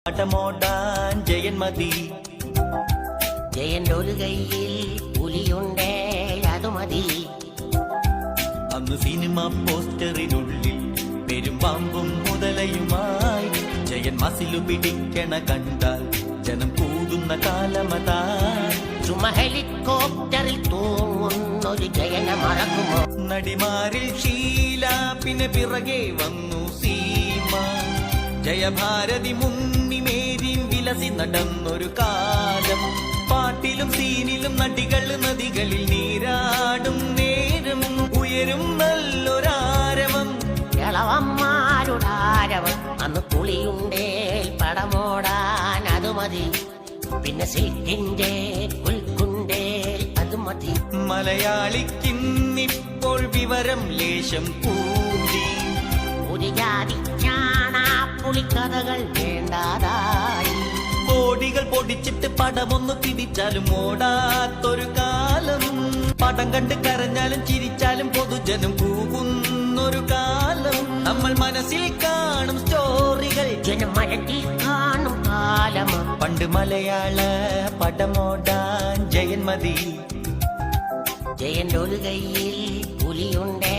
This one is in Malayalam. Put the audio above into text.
പടമോടാൻ ജയൻ മതി. ജയന്റെ ഒരു കയ്യിൽ പുലിയുണ്ടേ അതു മതി. അന്ന് സിനിമ പോസ്റ്ററിനുള്ളിൽ പെരുമ്പാമ്പും മുതലയുമായി ജയൻ മസിലു പിടിക്കണ കണ്ടാൽ ജനം കൂടുന്ന കാലമതാ. ചുമ ഹെലികോപ്റ്ററിൽ തൂങ്ങുന്നൊരു ജയനെ മറക്കുമോ? നടിമാരിൽ ഷീല, പിന്നെ പിറകെ വന്നു സീമ. ജയഭാരതി മുന്നി മേരിയും വിലസി നടന്നൊരു കാലം. പാട്ടിലും സീനിലും നടികൾ നദികളിൽ നീരാടും നേരം ഉയരും നല്ലൊരാരവം. ഇളവന്മാരുടാരവം അന്ന് പുളിയുണ്ടേ പടമോടാൻ അത് മതി. പിന്നെ സിൽക്കിന്റെ പുൽക്കുണ്ടേ അത് മതി. മലയാളിക്കിന്നിപ്പോൾ വിവരം ലേശം കൂടി. ഒരു ജാതി പുളിക്കഥകൾ വേണ്ടാതായി. കോടികൾ പൊടിച്ചിട്ട് പടമൊന്നു പിടിച്ചാലും ഓടാത്തൊരു കാലം. പടം കണ്ട് കരഞ്ഞാലും ചിരിച്ചാലും പൊതുജനം കൂകുന്നൊരു കാലം. നമ്മൾ മനസ്സിൽ കാണും സ്റ്റോറികൾ ജനം മനത്തിൽ കാണും കാലം. പണ്ട് മലയാള പടമോടാൻ ജയൻ മതി. ജയന്റെ ഒരു കയ്യിൽ പുലിയുണ്ടേ